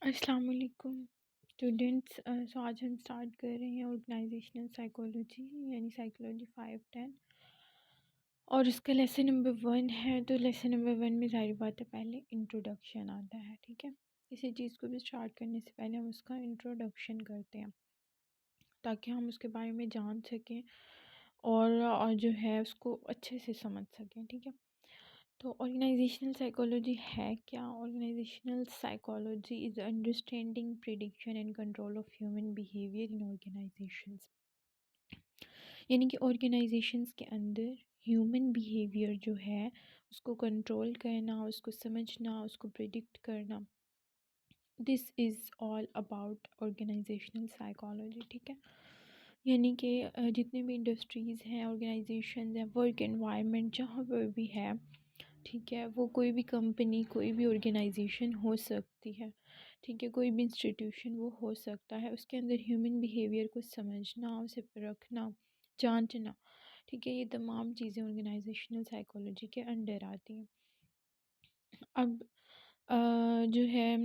السلام علیکم اسٹوڈینٹس، سو آج ہم اسٹارٹ کر رہے ہیں آرگنائزیشنل سائیکالوجی یعنی سائیکالوجی 510 اور اس کا لیسن نمبر 1 ہے. تو لیسن نمبر 1 میں ظاہر بات ہے پہلے انٹروڈکشن آتا ہے. ٹھیک ہے، کسی چیز کو بھی اسٹارٹ کرنے سے پہلے ہم اس کا انٹروڈکشن کرتے ہیں تاکہ ہم اس کے بارے میں جان سکیں اور جو ہے اس کو اچھے سے سمجھ سکیں. ٹھیک ہے، تو آرگنائزیشنل سائیکالوجی ہے کیا؟ Organisational psychology is understanding prediction and control of human behaviour in organisations. یعنی کہ آرگنائزیشنز کے اندر ہیومن بیہیویئر جو ہے اس کو کنٹرول کرنا، اس کو سمجھنا، اس کو پریڈکٹ کرنا. دس از آل اباؤٹ آرگنائزیشنل سائیکالوجی. ٹھیک ہے، یعنی کہ جتنے بھی انڈسٹریز ہیں، آرگنائزیشنز ہیں، ورک انوائرمنٹ جہاں پر بھی ہے، ٹھیک ہے، وہ کوئی بھی کمپنی، کوئی بھی آرگنائزیشن ہو سکتی ہے. ٹھیک ہے، کوئی بھی انسٹیٹیوشن وہ ہو سکتا ہے. اس کے اندر ہیومن بیہیویئر کو سمجھنا، اسے پرکھنا، جانچنا، ٹھیک ہے، یہ تمام چیزیں آرگنائزیشنل سائیکالوجی کے انڈر آتی ہیں. اب جو ہے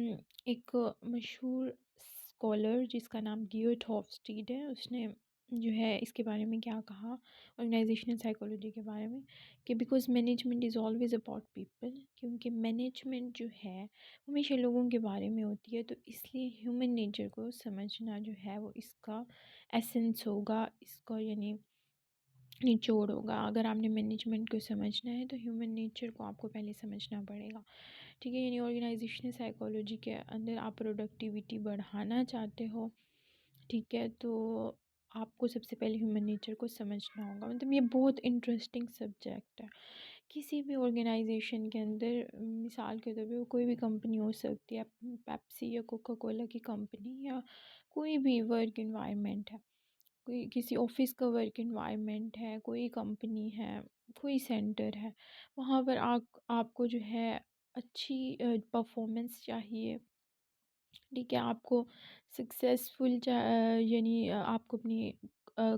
ایک مشہور اسکالر جس کا نام گیوٹ ہوفسٹیڈ ہے، اس نے جو ہے اس کے بارے میں کیا کہا آرگنائزیشنل سائیکالوجی کے بارے میں کہ because management is always about people. کیونکہ مینجمنٹ جو ہے ہمیشہ لوگوں کے بارے میں ہوتی ہے، تو اس لیے ہیومن نیچر کو سمجھنا جو ہے وہ اس کا ایسنس ہوگا، اس کا یعنی نچوڑ ہوگا. اگر آپ نے مینجمنٹ کو سمجھنا ہے تو ہیومن نیچر کو آپ کو پہلے سمجھنا پڑے گا. ٹھیک ہے، یعنی آرگنائزیشنل سائیکالوجی کے اندر آپ پروڈکٹیوٹی بڑھانا چاہتے ہو، ٹھیک ہے، تو آپ کو سب سے پہلے ہیومن نیچر کو سمجھنا ہوگا. مطلب یہ بہت انٹرسٹنگ سبجیکٹ ہے. کسی بھی آرگنائزیشن کے اندر مثال کے طور پہ وہ کوئی بھی کمپنی ہو سکتی ہے، پیپسی یا کوکا کولا کی کمپنی، یا کوئی بھی ورک انوائرمنٹ ہے، کوئی کسی آفس کا ورک انوائرمنٹ ہے، کوئی کمپنی ہے، کوئی سینٹر ہے، وہاں پر آپ کو جو ہے اچھی پرفارمنس چاہیے. ٹھیک ہے، آپ کو سکسیزفل یعنی آپ کو اپنی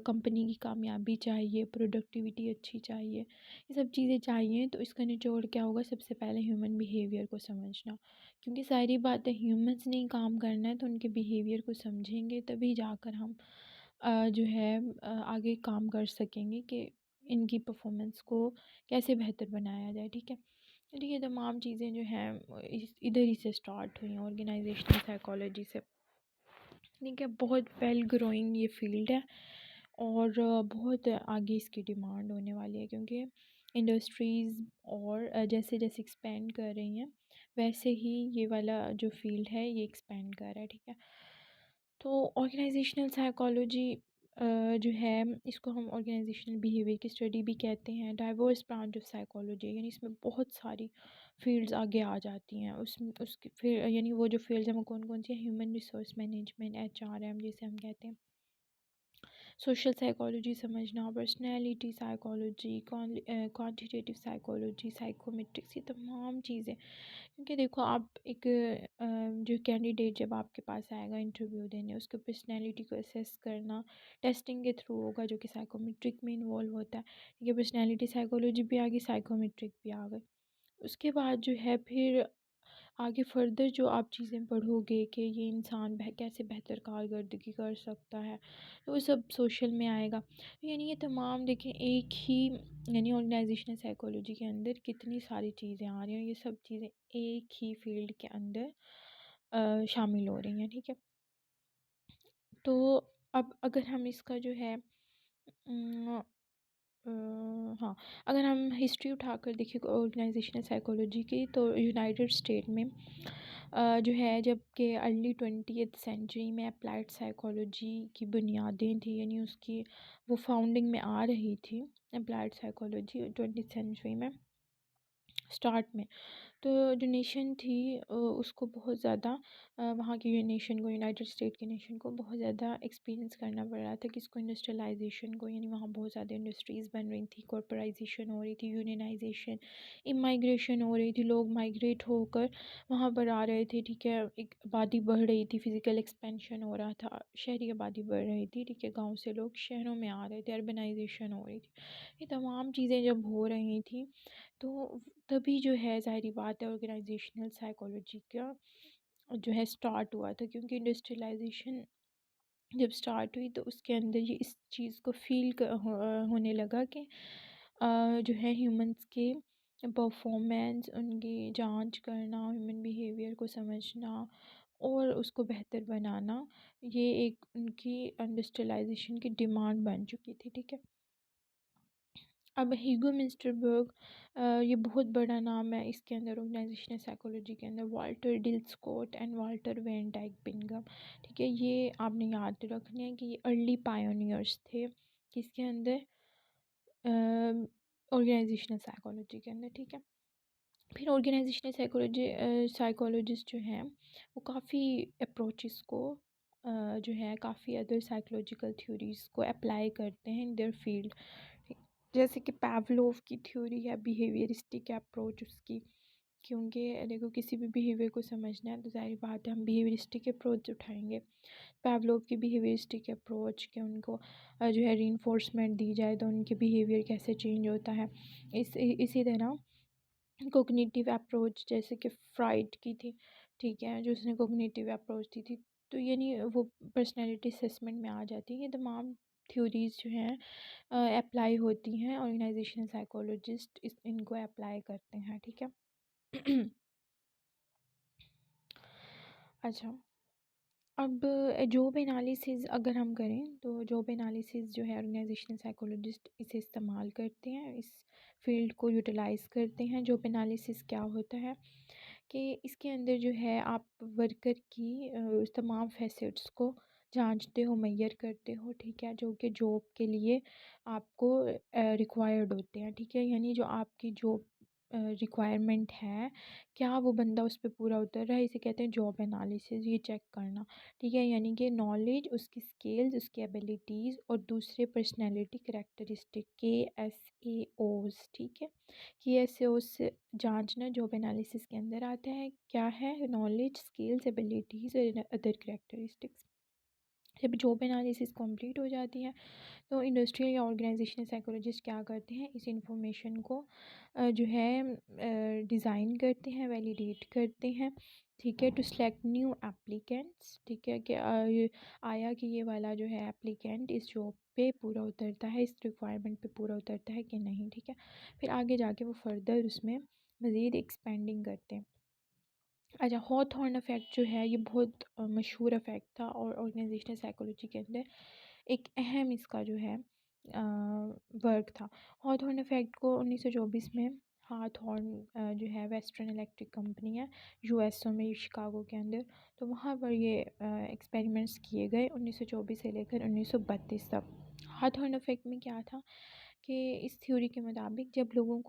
کمپنی کی کامیابی چاہیے، پروڈکٹیوٹی اچھی چاہیے، یہ سب چیزیں چاہیے. تو اس کا نچوڑ کیا ہوگا؟ سب سے پہلے ہیومن بیہیویئر کو سمجھنا. کیونکہ ساری بات ہے ہیومنس نے کام کرنا ہے، تو ان کے بیہیویئر کو سمجھیں گے تبھی جا کر ہم جو ہے آگے کام کر سکیں گے کہ ان کی پرفارمنس کو کیسے بہتر بنایا جائے. ٹھیک ہے، یہ تمام چیزیں جو ہیں ادھر ہی سے سٹارٹ ہوئی ہیں، آرگنائزیشنل سائیکالوجی سے. ٹھیک ہے، بہت ویل گروئنگ یہ فیلڈ ہے اور بہت آگے اس کی ڈیمانڈ ہونے والی ہے، کیونکہ انڈسٹریز اور جیسے جیسے ایکسپینڈ کر رہی ہیں ویسے ہی یہ والا جو فیلڈ ہے یہ ایکسپینڈ کر رہا ہے. ٹھیک ہے، تو آرگنائزیشنل سائیکالوجی جو ہے اس کو ہم آرگنائزیشنل بیہیویئر کی اسٹڈی بھی کہتے ہیں. ڈائیورس برانچ آف سائیکالوجی، یعنی اس میں بہت ساری فیلڈز آگے آ جاتی ہیں. اس کی پھر یعنی وہ جو فیلڈز ہیں وہ کون کون سی ہیں؟ ہیومن ریسورس مینجمنٹ، HRM جسے ہم کہتے ہیں، سوشل سائیکالوجی سمجھنا، personality psychology, quantitative psychology, psychometrics, یہ تمام چیزیں. کیونکہ دیکھو آپ ایک جو کینڈیڈیٹ جب آپ کے پاس آئے گا انٹرویو دینے، اس کو پرسنالٹی کو اسیس کرنا ٹیسٹنگ کے تھرو ہوگا، جو کہ سائیکومیٹرک میں انوالو ہوتا ہے. یہ پرسنالٹی سائیکالوجی بھی آ گئی، سائیکومیٹرک بھی آ گئی. اس کے بعد جو ہے پھر آگے فردر جو آپ چیزیں پڑھو گے کہ یہ انسان کیسے بہتر کارکردگی کر سکتا ہے، تو وہ سب سوشل میں آئے گا. یعنی یہ تمام دیکھیں ایک ہی یعنی آرگنائزیشنل سائیکالوجی کے اندر کتنی ساری چیزیں آ رہی ہیں، یہ سب چیزیں ایک ہی فیلڈ کے اندر شامل ہو رہی ہیں. ٹھیک ہے، تو اب اگر ہم اس کا جو ہے ہاں اگر ہم ہسٹری اٹھا کر دیکھیں آرگنائزیشنل سائیکالوجی کی، تو یونائٹڈ اسٹیٹ میں جو ہے جب کہ ارلی 20th سینچری میں اپلائڈ سائیکالوجی کی بنیادیں تھیں، یعنی اس کی وہ فاؤنڈنگ میں آ رہی تھی اپلائڈ سائیکالوجی 20th سینچری میں اسٹارٹ میں. تو جو نیشن تھی اس کو بہت زیادہ وہاں کی نیشن کو، یونائٹڈ اسٹیٹ کی نیشن کو بہت زیادہ ایکسپیرینس کرنا پڑ رہا تھا کہ اس کو انڈسٹریلائزیشن کو، یعنی وہاں بہت زیادہ انڈسٹریز بن رہی تھی، کارپورائزیشن ہو رہی تھی، یونینائزیشن، امائیگریشن ہو رہی تھی، لوگ مائیگریٹ ہو کر وہاں پر آ رہے تھے. ٹھیک ہے، ایک آبادی بڑھ رہی تھی، فزیکل ایکسپینشن ہو رہا تھا، شہری آبادی بڑھ رہی تھی. ٹھیک ہے، گاؤں سے لوگ شہروں میں آ رہے تھے، اربنائزیشن ہو رہی تھی. یہ تمام چیزیں جب ہو رہی تھیں تو تبھی جو ہے ظاہری بات ہے آرگنائزیشنل سائیکالوجی کا جو ہے اسٹارٹ ہوا تھا، کیونکہ انڈسٹریلائزیشن جب اسٹارٹ ہوئی تو اس کے اندر یہ اس چیز کو فیل ہونے لگا کہ جو ہے ہیومنس کے پرفارمنس، ان کی جانچ کرنا، ہیومن بیہیویئر کو سمجھنا اور اس کو بہتر بنانا، یہ ایک ان کی انڈسٹریلائزیشن کی ڈیمانڈ بن چکی تھی. ٹھیک ہے. اب ہیگو منسٹربرگ یہ بہت بڑا نام ہے اس کے اندر، آرگنائزیشنل سائیکولوجی کے اندر. Walter Dill Scott and Walter Van Dyke Bingham. ٹھیک ہے. یہ آپ نے یاد رکھنے ہیں کہ یہ ارلی پائونیئرس تھے کس کے اندر، آرگنائزیشنل سائیکولوجی کے اندر. ٹھیک ہے. پھر آرگنائزیشنل سائیکولوجسٹ جو ہیں وہ کافی اپروچز کو جو ہے کافی ادر سائیکولوجیکل تھیوریز کو اپلائی کرتے ہیں ان دیئر فیلڈ. جیسے کہ پیولوف کی تھیوری ہے بیہیویئرسٹک اپروچ اس کی، کیونکہ دیکھو کسی بھی بیہیویئر کو سمجھنا ہے تو ظاہر بات ہے ہم بیہیویئرسٹک اپروچ اٹھائیں گے. پیولوف کی بیہیویئرسٹک اپروچ کہ ان کو جو ہے ری انفورسمنٹ دی جائے تو ان کے بیہیویئر کیسے چینج ہوتا ہے. اسی طرح کوگنیٹیو اپروچ جیسے کہ فرائڈ کی تھی. ٹھیک ہے. جو اس نے کوگنیٹیو اپروچ دی تھی، تو یعنی وہ پرسنالٹی اسیسمنٹ میں آ جاتی ہیں. یہ تمام تھیوریز جو ہیں اپلائی ہوتی ہیں، آرگنائزیشنل سائیکولوجسٹ ان کو اپلائی کرتے ہیں. ٹھیک ہے. اچھا، اب جاب انالیسز اگر ہم کریں تو جاب انالیسز جو ہے آرگنائزیشنل سائیکولوجسٹ اسے استعمال کرتے ہیں، اس فیلڈ کو یوٹیلائز کرتے ہیں. جاب انالیسز کیا ہوتا ہے کہ اس کے اندر جو ہے آپ ورکر کی تمام فیسٹس کو جانچتے ہو، میئر کرتے ہو. ٹھیک ہے. جو کہ جاب کے لیے آپ کو ریکوائرڈ ہوتے ہیں. ٹھیک ہے. یعنی جو آپ کی جو ریکوائرمنٹ ہے کیا وہ بندہ اس پہ پورا اتر رہا ہے، اسے کہتے ہیں جاب انالیسز. یہ چیک کرنا. ٹھیک ہے. یعنی کہ نالج، اس کی اسکلز، اس کی ایبیلیٹیز اور دوسرے پرسنالٹی کریکٹرسٹک KSAOs. ٹھیک ہے. KSAOs سے جانچنا جاب انالیسز کے اندر آتا ہے. کیا ہے؟ نالج، اسکلز، ایبیلیٹیز اور ادر کریکٹرسٹکس. جب جاب انالیسز کمپلیٹ ہو جاتی ہے تو انڈسٹریل یا آرگنائزیشنل سائیکولوجسٹ کیا کرتے ہیں، اس انفارمیشن کو جو ہے ڈیزائن کرتے ہیں، ویلیڈیٹ کرتے ہیں. ٹھیک ہے. To select new applicants. ٹھیک ہے. کہ آیا کہ یہ والا جو ہے اپلیکینٹ اس جاب پہ پورا اترتا ہے، اس ریکوائرمنٹ پہ پورا اترتا ہے کہ نہیں. ٹھیک ہے. پھر آگے جا کے وہ فردر اس میں مزید ایکسپینڈنگ کرتے ہیں. اچھا، ہارن افیکٹ جو ہے یہ بہت مشہور افیکٹ تھا اور آرگنائزیشنل سائیکولوجی کے اندر ایک اہم اس کا جو ہے ورک تھا. ہارن افیکٹ کو 1924 میں ہارن جو ہے ویسٹرن الیکٹرک کمپنی ہے USA میں، شکاگو کے اندر، تو وہاں پر یہ ایکسپیریمنٹس کیے گئے 1924 سے لے کر 1932 تک. ہارن افیکٹ میں کیا تھا کہ اس تھیوری کے مطابق جب لوگوں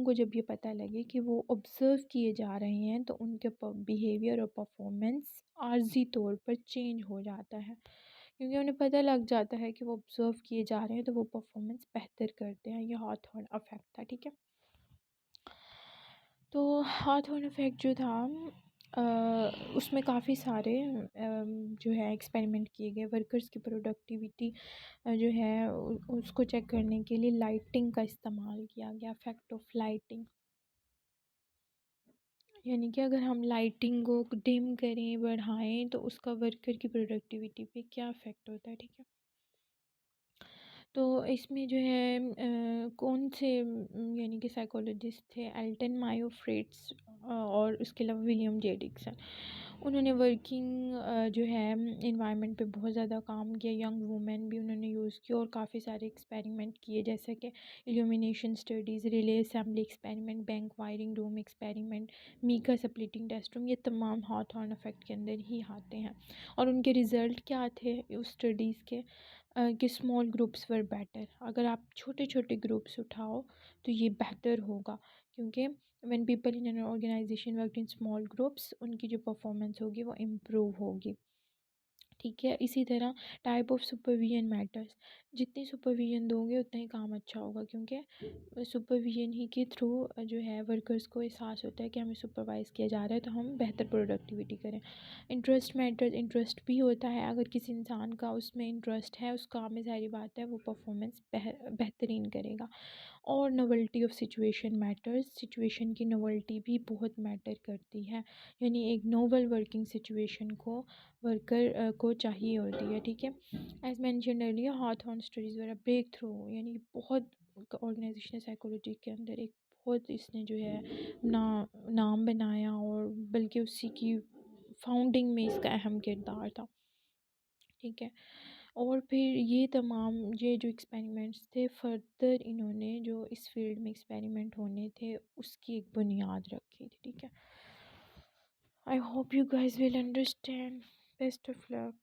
کو جب یہ پتہ لگے کہ وہ آبزرو کیے جا رہے ہیں تو ان کے بیہیویئر اور پرفارمنس عارضی طور پر چینج ہو جاتا ہے، کیونکہ انہیں پتہ لگ جاتا ہے کہ وہ آبزرو کیے جا رہے ہیں تو وہ پرفارمنس بہتر کرتے ہیں. یہ ہاتھورن افیکٹ تھا. ٹھیک ہے. تو ہاتھورن افیکٹ جو تھا اس میں کافی سارے جو ہے ایکسپیریمنٹ کیے گئے. ورکرز کی پروڈکٹیوٹی جو ہے اس کو چیک کرنے کے لیے لائٹنگ کا استعمال کیا گیا. افیکٹ آف لائٹنگ، یعنی کہ اگر ہم لائٹنگ کو ڈم کریں، بڑھائیں تو اس کا ورکر کی پروڈکٹیوٹی پہ کیا افیکٹ ہوتا ہے. ٹھیک ہے. تو اس میں جو ہے کون سے یعنی کہ سائیکولوجسٹ تھے، ایلٹن مایو فریٹس اور اس کے علاوہ ولیم جے ڈکسن. انہوں نے ورکنگ جو ہے انوائرمنٹ پہ بہت زیادہ کام کیا. ینگ وومن بھی انہوں نے یوز کی اور کافی سارے ایکسپیریمنٹ کیے، جیسے کہ illumination studies, relay assembly experiment, bank wiring room experiment, mica splitting test room. یہ تمام ہاتھورن افیکٹ کے اندر ہی آتے ہیں. اور ان کے ریزلٹ کیا تھے اس اسٹڈیز کے کہ اسمال گروپس ور بیٹر. اگر آپ چھوٹے چھوٹے گروپس اٹھاؤ تو یہ بہتر ہوگا، کیونکہ when people in an organization work in small groups ان کی جو پرفارمنس ہوگی وہ امپروو ہوگی. ٹھیک ہے. اسی طرح ٹائپ آف سپرویژن میٹرس. جتنی سپرویژن دو گے اتنا ہی کام اچھا ہوگا، کیونکہ سپرویژن ہی کے تھرو جو ہے ورکرس کو احساس ہوتا ہے کہ ہمیں سپروائز کیا جا رہا ہے تو ہم بہتر پروڈکٹیوٹی کریں. Interest matters. انٹرسٹ بھی ہوتا ہے، اگر کسی انسان کا اس میں انٹرسٹ ہے اس کام میں، ظاہری بات ہے وہ پرفارمنس بہترین کرے گا. اور novelty of situation matters. Situation کی نوولٹی بھی بہت میٹر کرتی ہے، یعنی ایک نوول ورکنگ سچویشن کو ورکر کو چاہیے ہوتی ہے. ٹھیک ہے. As mention earlier Hawthorne studies وغیرہ بریک تھرو، یعنی بہت آرگنائزیشنل سائیکولوجی کے اندر ایک بہت اس نے جو ہے نام بنایا، اور بلکہ اسی کی فاؤنڈنگ میں اس کا اہم کردار تھا. ٹھیک ہے. اور پھر یہ تمام یہ جو ایکسپیریمنٹس تھے فردر انہوں نے جو اس فیلڈ میں ایکسپیریمنٹ ہونے تھے اس کی ایک بنیاد رکھی تھی. ٹھیک ہے. I hope you guys will understand. Best of look.